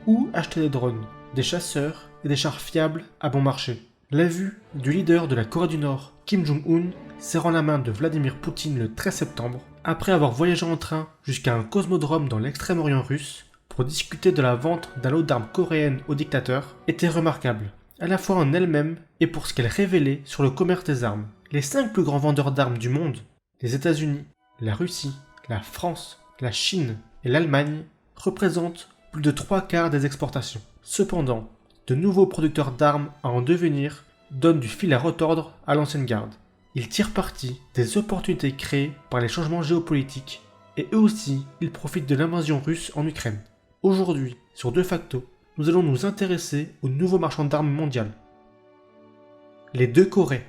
Où acheter des drones, des chasseurs et des chars fiables à bon marché? La vue du leader de la Corée du Nord, Kim Jong-un, serrant la main de Vladimir Poutine le 13 septembre, après avoir voyagé en train jusqu'à un cosmodrome dans l'extrême-orient russe pour discuter de la vente d'un lot d'armes coréennes au dictateur, était remarquable, à la fois en elle-même et pour ce qu'elle révélait sur le commerce des armes. Les 5 plus grands vendeurs d'armes du monde, les États-Unis, la Russie, la France, la Chine et l'Allemagne, représentent plus de 3/4 des exportations. Cependant, de nouveaux producteurs d'armes à en devenir donnent du fil à retordre à l'ancienne garde. Ils tirent parti des opportunités créées par les changements géopolitiques et eux aussi, ils profitent de l'invasion russe en Ukraine. Aujourd'hui, sur De Facto, nous allons nous intéresser au nouveau marchand d'armes mondial. Les deux Corées.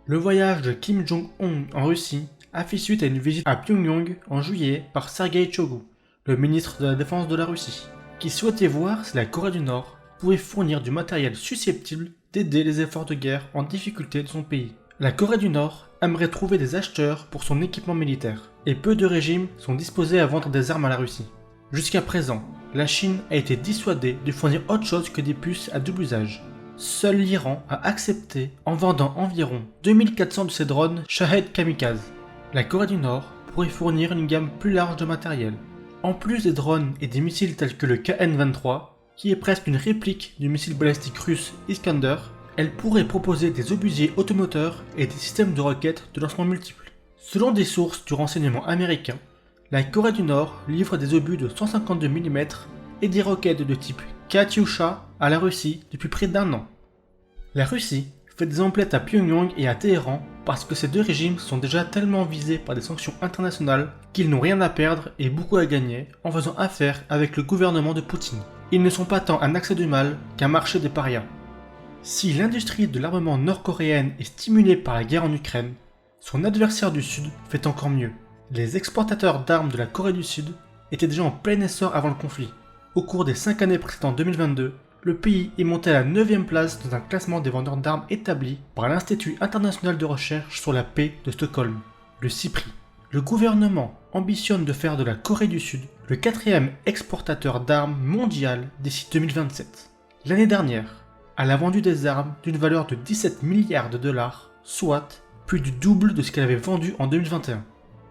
Le voyage de Kim Jong-un en Russie a fait suite à une visite à Pyongyang en juillet par Sergei Shoigu, le ministre de la Défense de la Russie, qui souhaitait voir si la Corée du Nord pouvait fournir du matériel susceptible d'aider les efforts de guerre en difficulté de son pays. La Corée du Nord aimerait trouver des acheteurs pour son équipement militaire, et peu de régimes sont disposés à vendre des armes à la Russie. Jusqu'à présent, la Chine a été dissuadée de fournir autre chose que des puces à double usage. Seul l'Iran a accepté en vendant environ 2400 de ses drones Shahed Kamikaze. La Corée du Nord pourrait fournir une gamme plus large de matériel. En plus des drones et des missiles tels que le KN-23, qui est presque une réplique du missile balistique russe Iskander, elle pourrait proposer des obusiers automoteurs et des systèmes de roquettes de lancement multiples. Selon des sources du renseignement américain, la Corée du Nord livre des obus de 152 mm et des roquettes de type Katyusha à la Russie depuis près d'1 an. La Russie fait des emplettes à Pyongyang et à Téhéran parce que ces deux régimes sont déjà tellement visés par des sanctions internationales qu'ils n'ont rien à perdre et beaucoup à gagner en faisant affaire avec le gouvernement de Poutine. Ils ne sont pas tant un accès du mal qu'un marché des parias. Si l'industrie de l'armement nord-coréenne est stimulée par la guerre en Ukraine, son adversaire du Sud fait encore mieux. Les exportateurs d'armes de la Corée du Sud étaient déjà en plein essor avant le conflit. Au cours des 5 années précédant 2022, le pays est monté à la 9e place dans un classement des vendeurs d'armes établi par l'Institut international de recherche sur la paix de Stockholm, le CIPRI. Le gouvernement ambitionne de faire de la Corée du Sud le 4e exportateur d'armes mondial d'ici 2027. L'année dernière, elle a vendu des armes d'une valeur de 17 milliards de dollars, soit plus du double de ce qu'elle avait vendu en 2021.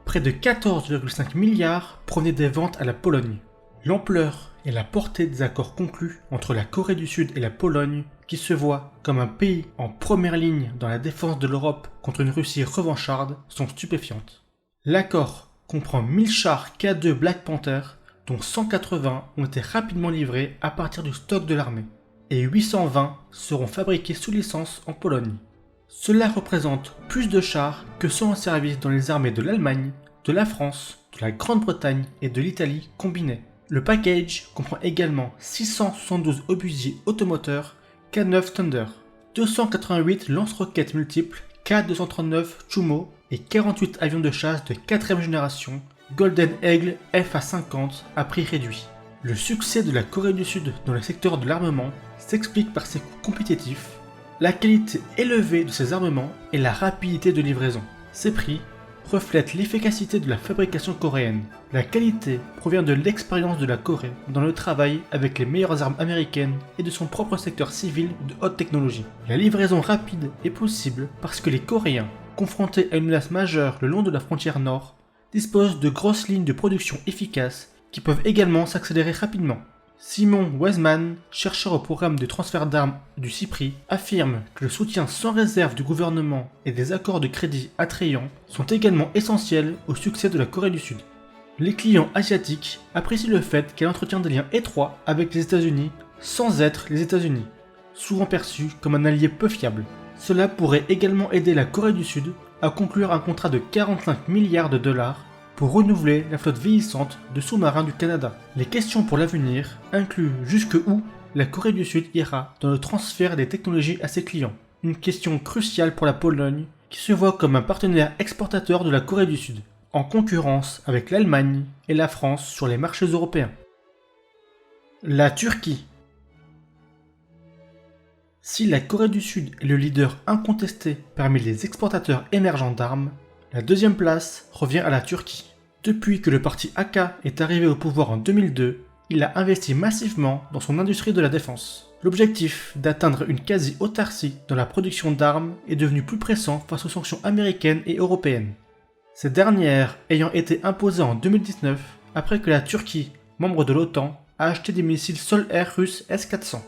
Près de 14,5 milliards provenaient des ventes à la Pologne. L'ampleur et la portée des accords conclus entre la Corée du Sud et la Pologne, qui se voit comme un pays en première ligne dans la défense de l'Europe contre une Russie revancharde, sont stupéfiantes. L'accord comprend 1000 chars K2 Black Panther, dont 180 ont été rapidement livrés à partir du stock de l'armée, et 820 seront fabriqués sous licence en Pologne. Cela représente plus de chars que ceux en service dans les armées de l'Allemagne, de la France, de la Grande-Bretagne et de l'Italie combinés. Le package comprend également 672 obusiers automoteurs K9 Thunder, 288 lance-roquettes multiples K239 Chumo et 48 avions de chasse de 4ème génération Golden Eagle FA-50 à prix réduit. Le succès de la Corée du Sud dans le secteur de l'armement s'explique par ses coûts compétitifs, la qualité élevée de ses armements et la rapidité de livraison. Ces prix reflètent l'efficacité de la fabrication coréenne. La qualité provient de l'expérience de la Corée dans le travail avec les meilleures armes américaines et de son propre secteur civil de haute technologie. La livraison rapide est possible parce que les Coréens, confrontés à une menace majeure le long de la frontière nord, disposent de grosses lignes de production efficaces qui peuvent également s'accélérer rapidement. Simon Weisman, chercheur au programme de transfert d'armes du CIPRI, affirme que le soutien sans réserve du gouvernement et des accords de crédit attrayants sont également essentiels au succès de la Corée du Sud. Les clients asiatiques apprécient le fait qu'elle entretient des liens étroits avec les États-Unis sans être les États-Unis, souvent perçus comme un allié peu fiable. Cela pourrait également aider la Corée du Sud à conclure un contrat de 45 milliards de dollars pour renouveler la flotte vieillissante de sous-marins du Canada. Les questions pour l'avenir incluent jusqu'où la Corée du Sud ira dans le transfert des technologies à ses clients. Une question cruciale pour la Pologne, qui se voit comme un partenaire exportateur de la Corée du Sud, en concurrence avec l'Allemagne et la France sur les marchés européens. La Turquie. Si la Corée du Sud est le leader incontesté parmi les exportateurs émergents d'armes, la deuxième place revient à la Turquie. Depuis que le parti AK est arrivé au pouvoir en 2002, il a investi massivement dans son industrie de la défense. L'objectif d'atteindre une quasi-autarcie dans la production d'armes est devenu plus pressant face aux sanctions américaines et européennes. Ces dernières ayant été imposées en 2019 après que la Turquie, membre de l'OTAN, a acheté des missiles sol-air russes S-400.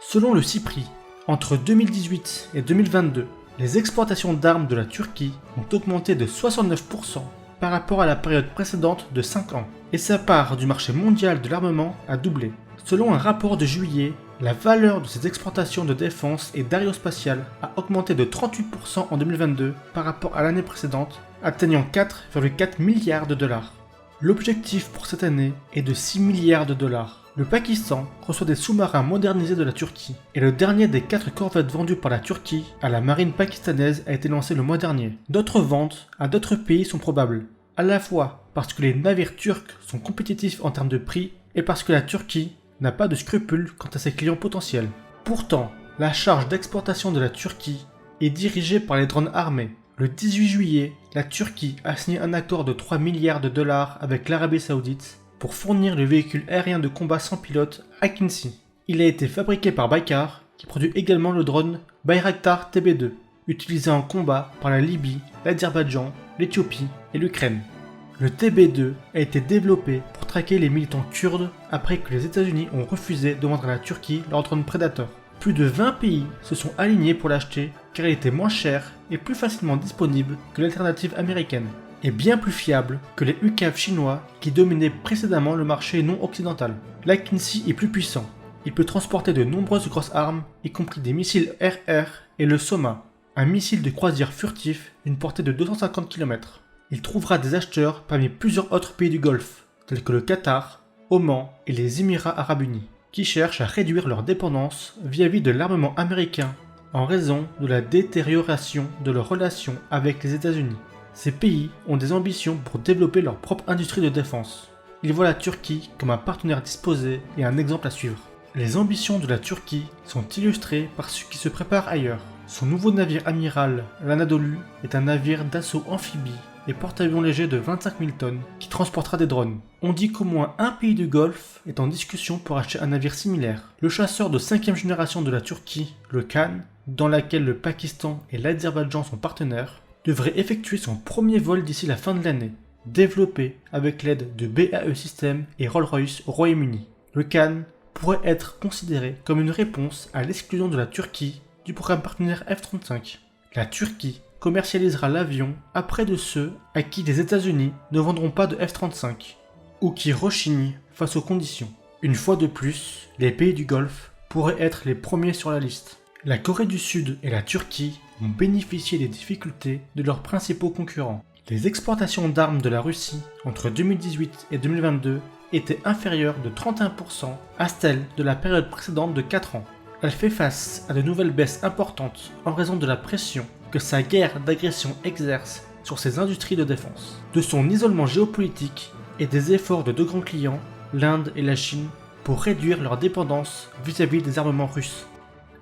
Selon le CIPRI, entre 2018 et 2022, les exportations d'armes de la Turquie ont augmenté de 69% par rapport à la période précédente de 5 ans, et sa part du marché mondial de l'armement a doublé. Selon un rapport de juillet, la valeur de ces exportations de défense et d'aérospatiale a augmenté de 38% en 2022 par rapport à l'année précédente, atteignant 4,4 milliards de dollars. L'objectif pour cette année est de 6 milliards de dollars. Le Pakistan reçoit des sous-marins modernisés de la Turquie, et le dernier des 4 corvettes vendus par la Turquie à la marine pakistanaise a été lancé le mois dernier. D'autres ventes à d'autres pays sont probables, à la fois parce que les navires turcs sont compétitifs en termes de prix et parce que la Turquie n'a pas de scrupules quant à ses clients potentiels. Pourtant, la charge d'exportation de la Turquie est dirigée par les drones armés. Le 18 juillet, la Turquie a signé un accord de 3 milliards de dollars avec l'Arabie Saoudite pour fournir le véhicule aérien de combat sans pilote Akinci. Il a été fabriqué par Baykar, qui produit également le drone Bayraktar TB2, utilisé en combat par la Libye, l'Azerbaïdjan, l'Éthiopie et l'Ukraine. Le TB2 a été développé pour traquer les militants kurdes après que les États-Unis ont refusé de vendre à la Turquie leur drone Predator. Plus de 20 pays se sont alignés pour l'acheter car il était moins cher et plus facilement disponible que l'alternative américaine, et bien plus fiable que les UCAV chinois qui dominaient précédemment le marché non occidental. L'Akinci est plus puissant. Il peut transporter de nombreuses grosses armes, y compris des missiles RR et le Soma, un missile de croisière furtif d'une portée de 250 km. Il trouvera des acheteurs parmi plusieurs autres pays du Golfe, tels que le Qatar, Oman et les Émirats arabes unis, qui cherchent à réduire leur dépendance vis-à-vis de l'armement américain en raison de la détérioration de leurs relations avec les États-Unis. Ces pays ont des ambitions pour développer leur propre industrie de défense. Ils voient la Turquie comme un partenaire disposé et un exemple à suivre. Les ambitions de la Turquie sont illustrées par ce qui se prépare ailleurs. Son nouveau navire amiral, l'Anadolu, est un navire d'assaut amphibie et porte-avions léger de 25 000 tonnes qui transportera des drones. On dit qu'au moins un pays du Golfe est en discussion pour acheter un navire similaire. Le chasseur de 5e génération de la Turquie, le Khan, dans laquelle le Pakistan et l'Azerbaïdjan sont partenaires, devrait effectuer son premier vol d'ici la fin de l'année, développé avec l'aide de BAE Systems et Rolls-Royce au Royaume-Uni. Le Khan pourrait être considéré comme une réponse à l'exclusion de la Turquie du programme partenaire F-35. La Turquie commercialisera l'avion après de ceux à qui les États-Unis ne vendront pas de F-35 ou qui rechignent face aux conditions. Une fois de plus, les pays du Golfe pourraient être les premiers sur la liste. La Corée du Sud et la Turquie ont bénéficié des difficultés de leurs principaux concurrents. Les exportations d'armes de la Russie entre 2018 et 2022 étaient inférieures de 31% à celles de la période précédente de 4 ans. Elle fait face à de nouvelles baisses importantes en raison de la pression que sa guerre d'agression exerce sur ses industries de défense, de son isolement géopolitique et des efforts de deux grands clients, l'Inde et la Chine, pour réduire leur dépendance vis-à-vis des armements russes.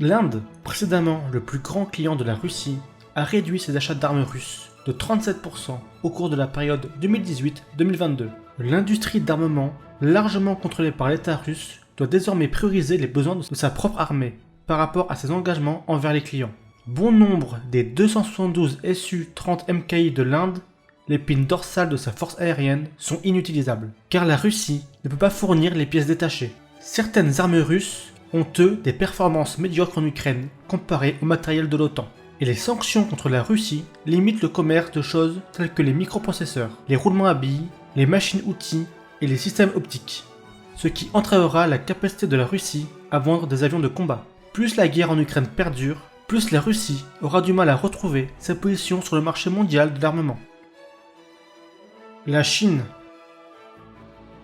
L'Inde, précédemment le plus grand client de la Russie, a réduit ses achats d'armes russes de 37% au cours de la période 2018-2022. L'industrie d'armement, largement contrôlée par l'État russe, doit désormais prioriser les besoins de sa propre armée par rapport à ses engagements envers les clients. Bon nombre des 272 Su-30 MKI de l'Inde, l'épine dorsale de sa force aérienne, sont inutilisables, car la Russie ne peut pas fournir les pièces détachées. Certaines armes russes ont eux des performances médiocres en Ukraine comparées au matériel de l'OTAN. Et les sanctions contre la Russie limitent le commerce de choses telles que les microprocesseurs, les roulements à billes, les machines-outils et les systèmes optiques, ce qui entravera la capacité de la Russie à vendre des avions de combat. Plus la guerre en Ukraine perdure, plus la Russie aura du mal à retrouver sa position sur le marché mondial de l'armement. La Chine.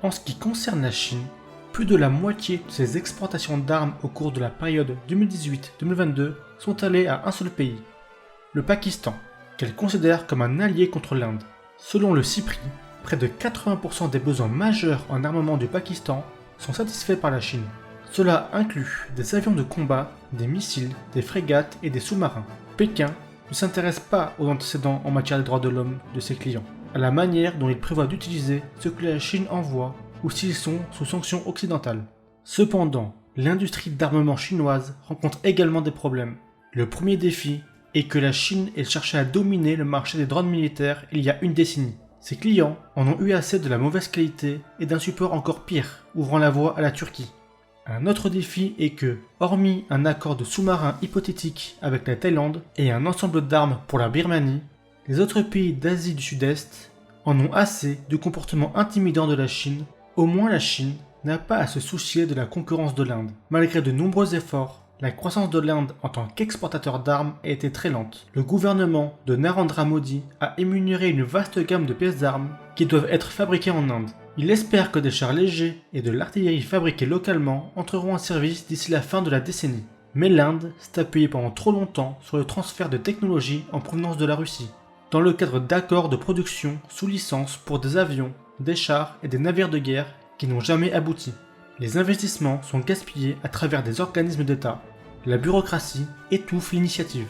En ce qui concerne la Chine, plus de la moitié de ses exportations d'armes au cours de la période 2018-2022 sont allées à un seul pays, le Pakistan, qu'elle considère comme un allié contre l'Inde. Selon le CIPRI, près de 80% des besoins majeurs en armement du Pakistan sont satisfaits par la Chine. Cela inclut des avions de combat, des missiles, des frégates et des sous-marins. Pékin ne s'intéresse pas aux antécédents en matière de droits de l'homme de ses clients, à la manière dont il prévoit d'utiliser ce que la Chine envoie ou s'ils sont sous sanctions occidentales. Cependant, l'industrie d'armement chinoise rencontre également des problèmes. Le premier défi est que la Chine ait cherché à dominer le marché des drones militaires il y a une décennie. Ses clients en ont eu assez de la mauvaise qualité et d'un support encore pire, ouvrant la voie à la Turquie. Un autre défi est que, hormis un accord de sous-marin hypothétique avec la Thaïlande et un ensemble d'armes pour la Birmanie, les autres pays d'Asie du Sud-Est en ont assez du comportement intimidant de la Chine. Au moins la Chine n'a pas à se soucier de la concurrence de l'Inde. Malgré de nombreux efforts, la croissance de l'Inde en tant qu'exportateur d'armes a été très lente. Le gouvernement de Narendra Modi a énuméré une vaste gamme de pièces d'armes qui doivent être fabriquées en Inde. Il espère que des chars légers et de l'artillerie fabriquée localement entreront en service d'ici la fin de la décennie. Mais l'Inde s'est appuyée pendant trop longtemps sur le transfert de technologies en provenance de la Russie, dans le cadre d'accords de production sous licence pour des avions, des chars et des navires de guerre qui n'ont jamais abouti. Les investissements sont gaspillés à travers des organismes d'État. La bureaucratie étouffe l'initiative.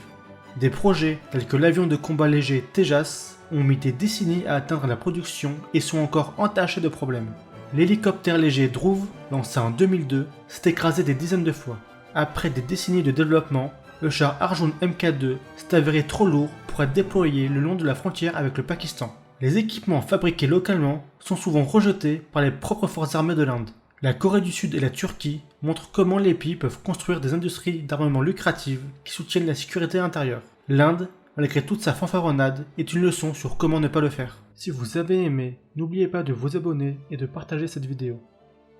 Des projets tels que l'avion de combat léger Tejas ont mis des décennies à atteindre la production et sont encore entachés de problèmes. L'hélicoptère léger Dhruv, lancé en 2002, s'est écrasé des dizaines de fois. Après des décennies de développement, le char Arjun Mk2 s'est avéré trop lourd pour être déployé le long de la frontière avec le Pakistan. Les équipements fabriqués localement sont souvent rejetés par les propres forces armées de l'Inde. La Corée du Sud et la Turquie montrent comment les pays peuvent construire des industries d'armement lucratives qui soutiennent la sécurité intérieure. L'Inde, malgré toute sa fanfaronnade, est une leçon sur comment ne pas le faire. Si vous avez aimé, n'oubliez pas de vous abonner et de partager cette vidéo.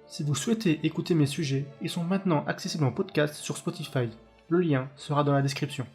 Si vous souhaitez écouter mes sujets, ils sont maintenant accessibles en podcast sur Spotify. Le lien sera dans la description.